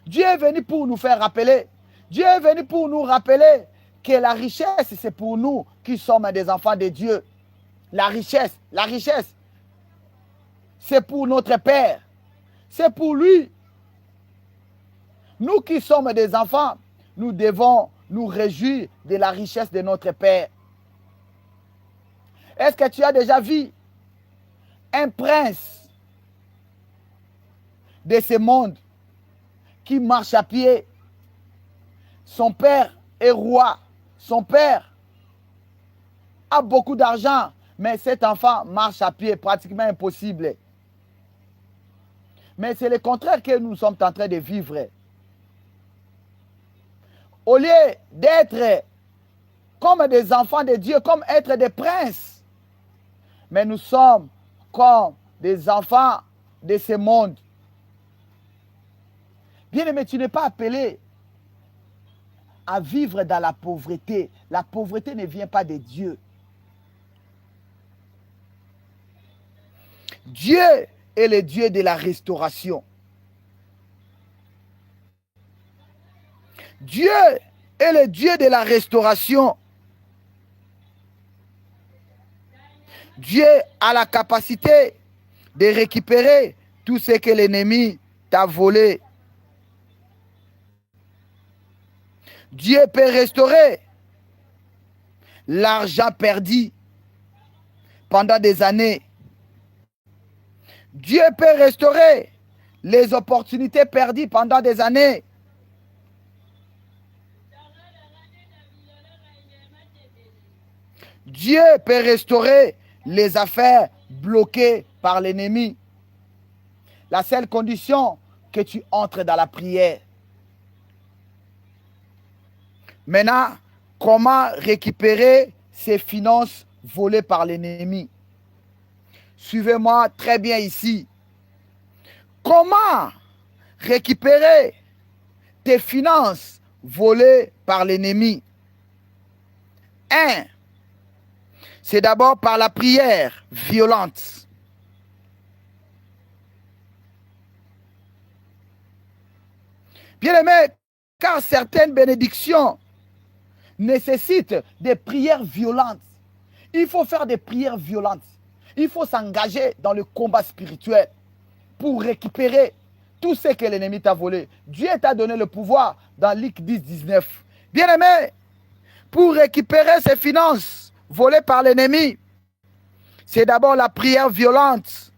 Dieu est venu pour nous faire rappeler. Dieu est venu pour nous rappeler que la richesse, c'est pour nous qui sommes des enfants de Dieu. La richesse, c'est pour notre Père. C'est pour lui. Nous qui sommes des enfants, nous devons nous réjouir de la richesse de notre Père. Est-ce que tu as déjà vu un prince de ce monde qui marche à pied? Son père est roi. Son père a beaucoup d'argent, mais cet enfant marche à pied, pratiquement impossible. Mais c'est le contraire que nous sommes en train de vivre. Au lieu d'être comme des enfants de Dieu, comme être des princes, mais nous sommes comme des enfants de ce monde. Bien-aimé, tu n'es pas appelé à vivre dans la pauvreté. La pauvreté ne vient pas de Dieu. Dieu est le Dieu de la restauration. Dieu est le Dieu de la restauration. Dieu a la capacité de récupérer tout ce que l'ennemi t'a volé. Dieu peut restaurer l'argent perdu pendant des années. Dieu peut restaurer les opportunités perdues pendant des années. Dieu peut restaurer les affaires bloquées par l'ennemi. La seule condition, que tu entres dans la prière. Maintenant, comment récupérer ces finances volées par l'ennemi? Suivez-moi très bien ici. Comment récupérer tes finances volées par l'ennemi? 1. C'est d'abord par la prière violente. Bien-aimé, car certaines bénédictions nécessitent des prières violentes. Il faut faire des prières violentes. Il faut s'engager dans le combat spirituel pour récupérer tout ce que l'ennemi t'a volé. Dieu t'a donné le pouvoir dans Luc 10, 19. Bien-aimé, pour récupérer ses finances volées par l'ennemi, c'est d'abord la prière violente.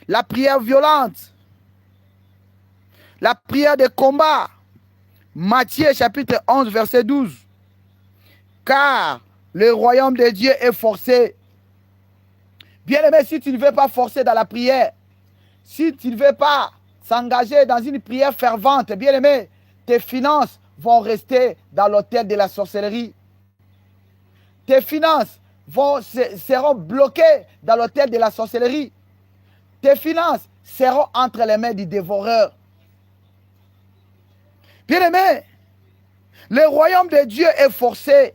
La prière violente. La prière de combat. Matthieu chapitre 11, verset 12. Car le royaume de Dieu est forcé. Bien-aimé, si tu ne veux pas forcer dans la prière, si tu ne veux pas s'engager dans une prière fervente, bien-aimé, tes finances vont rester dans l'autel de la sorcellerie. Tes finances seront bloquées dans l'autel de la sorcellerie. Tes finances seront entre les mains du dévoreur. Bien-aimé, le royaume de Dieu est forcé.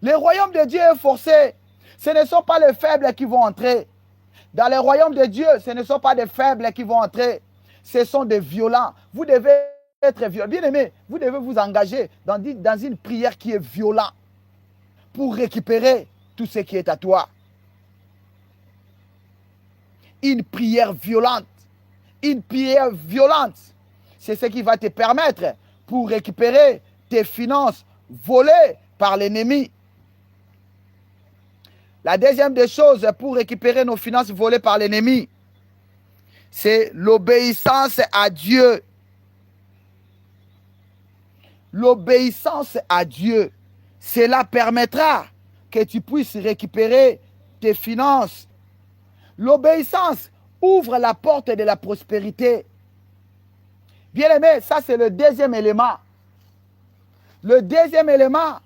Le royaume de Dieu est forcé. Ce ne sont pas les faibles qui vont entrer. Dans le royaume de Dieu, ce ne sont pas des faibles qui vont entrer. Ce sont des violents. Vous devez être violent. Bien-aimé, vous devez vous engager dans une prière qui est violente pour récupérer tout ce qui est à toi. Une prière violente. Une prière violente. C'est ce qui va te permettre pour récupérer tes finances volées par l'ennemi. La deuxième des choses pour récupérer nos finances volées par l'ennemi, c'est l'obéissance à Dieu. L'obéissance à Dieu. Cela permettra que tu puisses récupérer tes finances. L'obéissance ouvre la porte de la prospérité. Bien-aimé, ça c'est le deuxième élément. Le deuxième élément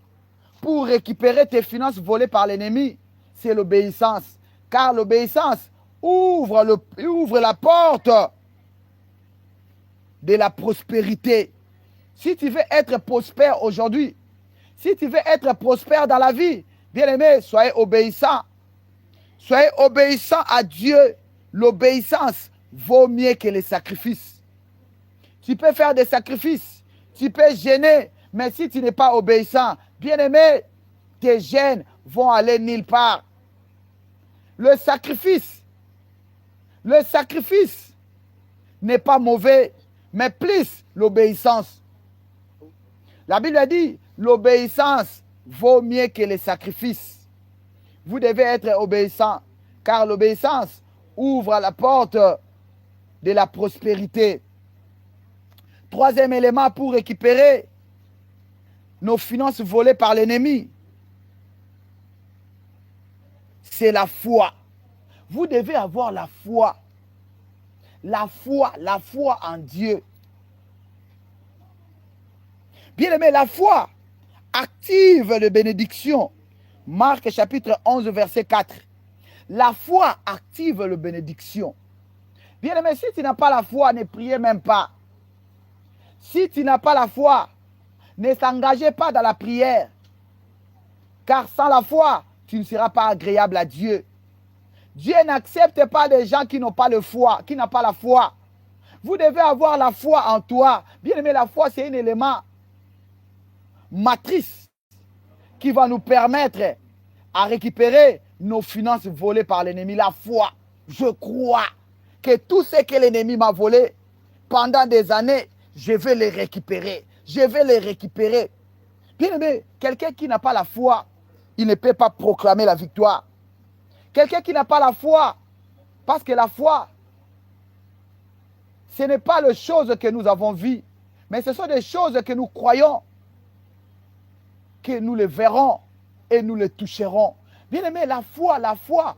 pour récupérer tes finances volées par l'ennemi, c'est l'obéissance. Car l'obéissance ouvre la porte de la prospérité. Si tu veux être prospère aujourd'hui, si tu veux être prospère dans la vie, bien-aimé, soyez obéissant. Soyez obéissant à Dieu. L'obéissance vaut mieux que les sacrifices. Tu peux faire des sacrifices, tu peux gêner, mais si tu n'es pas obéissant, bien-aimé, tes gènes vont aller nulle part. Le sacrifice n'est pas mauvais, mais plus l'obéissance. La Bible a dit, l'obéissance vaut mieux que les sacrifices. Vous devez être obéissant, car l'obéissance ouvre la porte de la prospérité. Troisième élément pour récupérer nos finances volées par l'ennemi, c'est la foi. Vous devez avoir la foi. La foi en Dieu. Bien-aimé, la foi active les bénédictions. Marc chapitre 11, verset 4. La foi active les bénédictions. Bien-aimé, si tu n'as pas la foi, ne priez même pas. Si tu n'as pas la foi, ne t'engagez pas dans la prière. Car sans la foi, tu ne seras pas agréable à Dieu. Dieu n'accepte pas des gens qui n'ont pas de foi, qui n'ont pas la foi. Vous devez avoir la foi en toi. Bien aimé, la foi, c'est un élément matrice qui va nous permettre à récupérer nos finances volées par l'ennemi. La foi, je crois que tout ce que l'ennemi m'a volé pendant des années, je vais les récupérer. Je vais les récupérer. Bien aimé, quelqu'un qui n'a pas la foi, il ne peut pas proclamer la victoire. Quelqu'un qui n'a pas la foi, parce que la foi, ce n'est pas les choses que nous avons vues, mais ce sont des choses que nous croyons, que nous les verrons et nous les toucherons. Bien aimé, la foi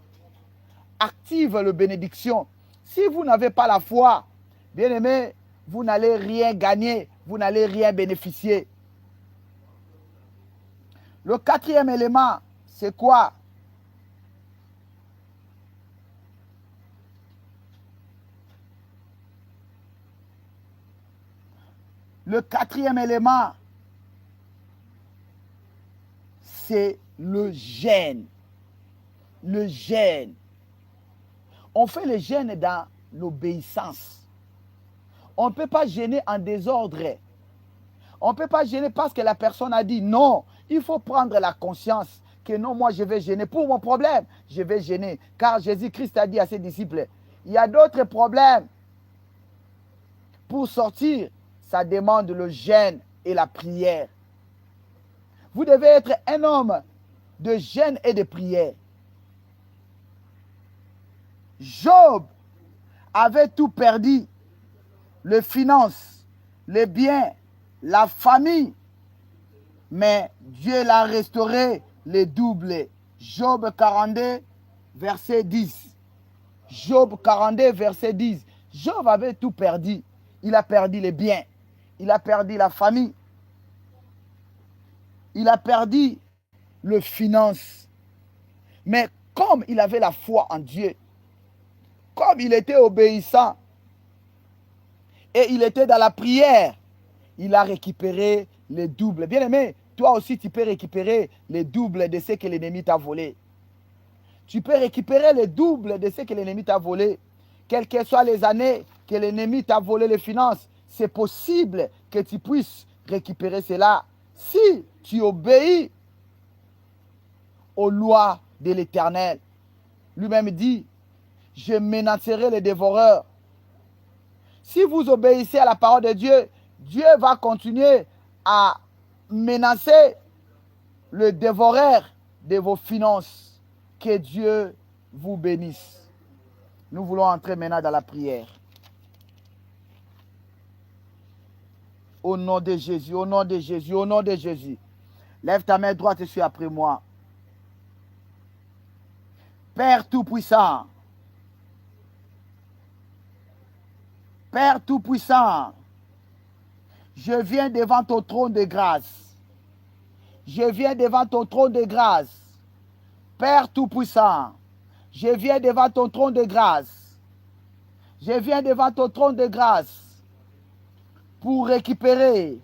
active la bénédiction. Si vous n'avez pas la foi, bien aimé, vous n'allez rien gagner, vous n'allez rien bénéficier. Le quatrième élément, c'est quoi? Le quatrième élément, c'est le jeûne. Le jeûne. On fait le jeûne dans l'obéissance. On ne peut pas jeûner en désordre. On ne peut pas jeûner parce que la personne a dit non. Il faut prendre la conscience que non, moi je vais jeûner. Pour mon problème, je vais jeûner. Car Jésus-Christ a dit à ses disciples, il y a d'autres problèmes. Pour sortir, ça demande le jeûne et la prière. Vous devez être un homme de jeûne et de prière. Job avait tout perdu. Les finances, les biens, la famille. Mais Dieu l'a restauré les doubles. Job 42, verset 10. Job 42, verset 10. Job avait tout perdu. Il a perdu les biens. Il a perdu la famille. Il a perdu les finances. Mais comme il avait la foi en Dieu, comme il était obéissant, et il était dans la prière, il a récupéré les doubles. Bien-aimé, toi aussi tu peux récupérer les doubles de ce que l'ennemi t'a volé. Tu peux récupérer les doubles de ce que l'ennemi t'a volé. Quelles que soient les années que l'ennemi t'a volé les finances, c'est possible que tu puisses récupérer cela si tu obéis aux lois de l'Éternel. Lui-même dit, je menacerai les dévoreurs. Si vous obéissez à la parole de Dieu, Dieu va continuer à menacer le dévoreur de vos finances. Que Dieu vous bénisse. Nous voulons entrer maintenant dans la prière. Au nom de Jésus, au nom de Jésus, au nom de Jésus. Lève ta main droite et suis après moi. Père Tout-Puissant, Père Tout-Puissant, je viens devant ton trône de grâce. Je viens devant ton trône de grâce. Père Tout-Puissant, je viens devant ton trône de grâce. Je viens devant ton trône de grâce pour récupérer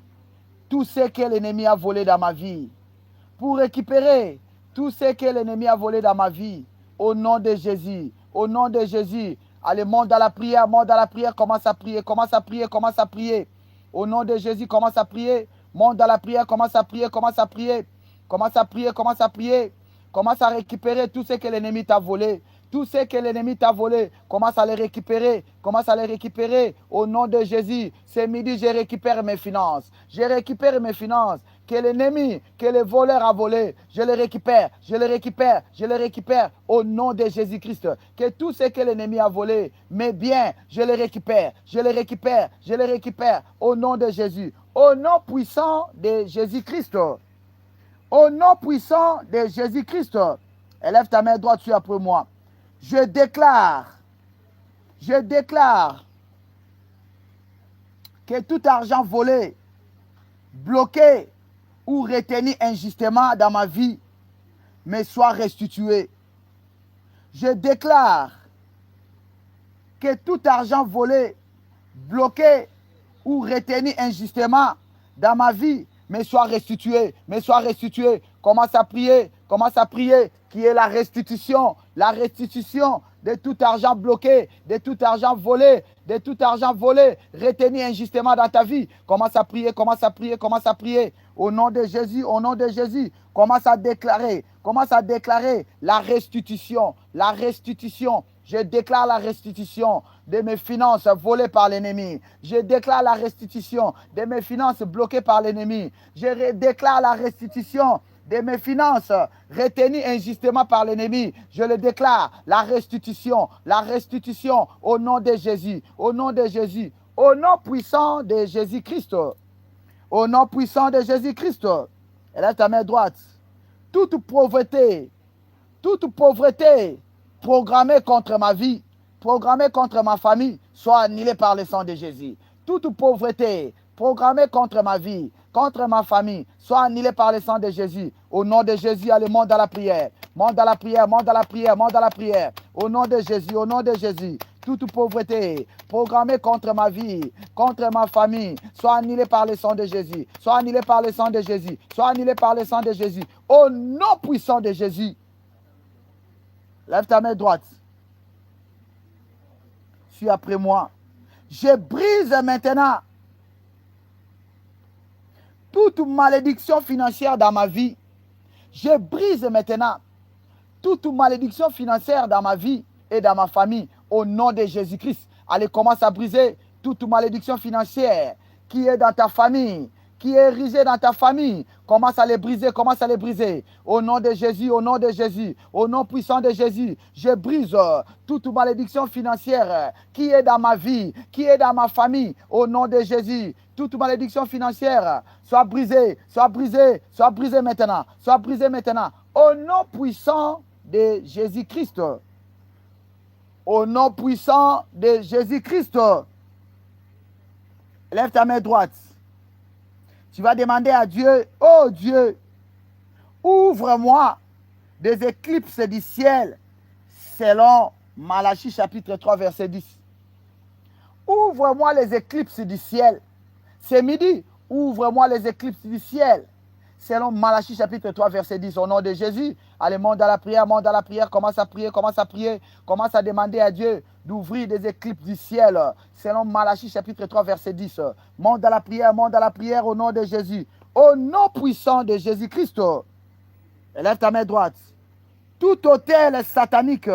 tout ce que l'ennemi a volé dans ma vie. Pour récupérer tout ce que l'ennemi a volé dans ma vie. Au nom de Jésus. Au nom de Jésus. Allez, monte dans la prière, commence à prier, commence à prier, commence à prier. Au nom de Jésus, commence à prier. Monte dans la prière, commence à prier, commence à prier. Commence à prier, commence à prier. Commence à récupérer tout ce que l'ennemi t'a volé. Tout ce que l'ennemi t'a volé, commence à les récupérer. Commence à les récupérer au nom de Jésus. Ce midi, je récupère mes finances. Je récupère mes finances. Que l'ennemi, que le voleur a volé, je les récupère, je les récupère, je les récupère au nom de Jésus-Christ. Que tout ce que l'ennemi a volé, mes biens, je les récupère, je les récupère, je les récupère au nom de Jésus. Au nom puissant de Jésus-Christ. Au nom puissant de Jésus-Christ. Élève ta main droite, tu après moi. Je déclare que tout argent volé, bloqué ou retenu injustement dans ma vie me soit restitué. Je déclare que tout argent volé, bloqué ou retenu injustement dans ma vie me soit restitué, me soit restitué. Commence à prier, qui est la restitution de tout argent bloqué, de tout argent volé, retenu injustement dans ta vie. Commence à prier, commence à prier, commence à prier. Au nom de Jésus, au nom de Jésus, commence à déclarer la restitution, la restitution. Je déclare la restitution de mes finances volées par l'ennemi. Je déclare la restitution de mes finances bloquées par l'ennemi. Je déclare la restitution de mes finances retenues injustement par l'ennemi. Je le déclare, la restitution au nom de Jésus, au nom de Jésus, au nom puissant de Jésus-Christ. Au nom puissant de Jésus-Christ. Élève ta main droite. Toute pauvreté programmée contre ma vie, programmée contre ma famille, soit annulée par le sang de Jésus. Toute pauvreté programmée contre ma vie, contre ma famille, soit annulée par le sang de Jésus. Au nom de Jésus, allez, monte dans la prière. Monte dans la prière, monte dans la prière, monte dans la prière. Au nom de Jésus, toute pauvreté programmée contre ma vie, contre ma famille, soit annulée par le sang de Jésus, soit annulée par le sang de Jésus, soit annulée par le sang de Jésus. Au nom puissant de Jésus, lève ta main droite. Suis après moi. Je brise maintenant toute malédiction financière dans ma vie. Je brise maintenant toute malédiction financière dans ma vie et dans ma famille au nom de Jésus-Christ. Allez, commence à briser toute malédiction financière qui est dans ta famille, qui est érigée dans ta famille. Commence à les briser, commence à les briser. Au nom de Jésus, au nom de Jésus, au nom puissant de Jésus, je brise toute malédiction financière qui est dans ma vie, qui est dans ma famille. Au nom de Jésus, toute malédiction financière soit brisée, soit brisée, soit brisée maintenant, soit brisée maintenant. Au nom puissant de Jésus-Christ. Au nom puissant de Jésus-Christ. Lève ta main droite. Tu vas demander à Dieu, oh Dieu, ouvre-moi des éclipses du ciel, selon Malachie chapitre 3, verset 10. Ouvre-moi les éclipses du ciel. C'est midi, ouvre-moi les éclipses du ciel, selon Malachie chapitre 3, verset 10. Au nom de Jésus, allez, monte dans la prière, commence à prier, commence à demander à Dieu d'ouvrir des éclipses du ciel, selon Malachie chapitre 3, verset 10. Monte dans la prière au nom de Jésus. Au nom puissant de Jésus-Christ, lève ta main droite. Tout autel satanique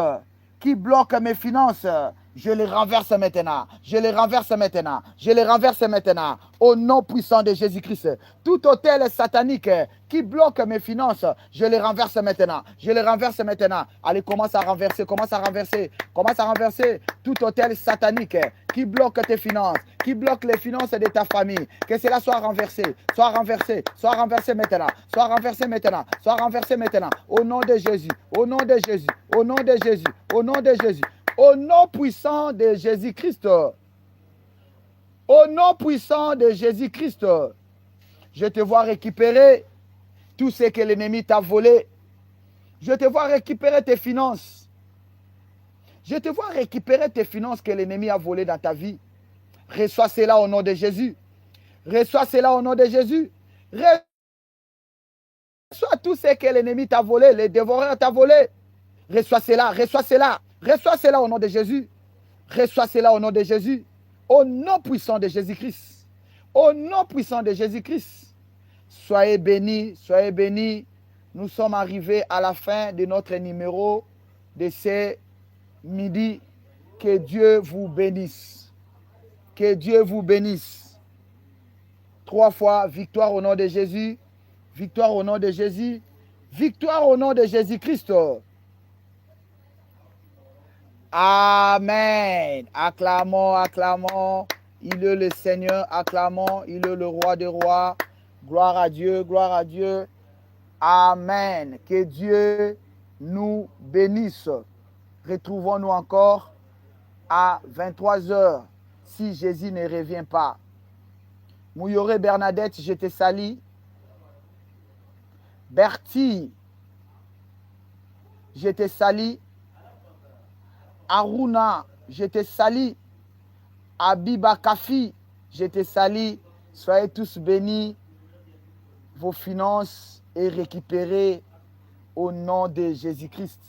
qui bloque mes finances, je les renverse maintenant. Je les renverse maintenant. Je les renverse maintenant. Au nom puissant de Jésus-Christ. Tout autel satanique qui bloque mes finances, je les renverse maintenant. Je les renverse maintenant. Allez, commence à renverser. Commence à renverser. Commence à renverser tout autel satanique qui bloque tes finances, qui bloque les finances de ta famille. Que cela soit renversé. Soit renversé. Soit renversé maintenant. Soit renversé maintenant. Soit renversé maintenant. Au nom de Jésus. Au nom de Jésus. Au nom de Jésus. Au nom de Jésus. Au nom puissant de Jésus-Christ. Au nom puissant de Jésus-Christ. Je te vois récupérer tout ce que l'ennemi t'a volé. Je te vois récupérer tes finances. Je te vois récupérer tes finances que l'ennemi a volées dans ta vie. Reçois cela au nom de Jésus. Reçois cela au nom de Jésus. Reçois tout ce que l'ennemi t'a volé, le dévoreur t'a volé. Reçois cela, reçois cela. Reçois cela au nom de Jésus. Reçois cela au nom de Jésus. Au nom puissant de Jésus-Christ. Au nom puissant de Jésus-Christ. Soyez bénis, soyez bénis. Nous sommes arrivés à la fin de notre numéro de ce midi. Que Dieu vous bénisse. Que Dieu vous bénisse. 3 fois, victoire au nom de Jésus. Victoire au nom de Jésus. Victoire au nom de Jésus-Christ. Amen. Acclamons, acclamons. Il est le Seigneur, acclamons. Il est le roi des rois. Gloire à Dieu, gloire à Dieu. Amen. Que Dieu nous bénisse. Retrouvons-nous encore à 23h si Jésus ne revient pas. Mouyoré Bernadette, je te salue. Bertie, je te salue. Aruna, je te salue. Abiba Kafi, je te salue. Soyez tous bénis. Vos finances est récupérées au nom de Jésus-Christ.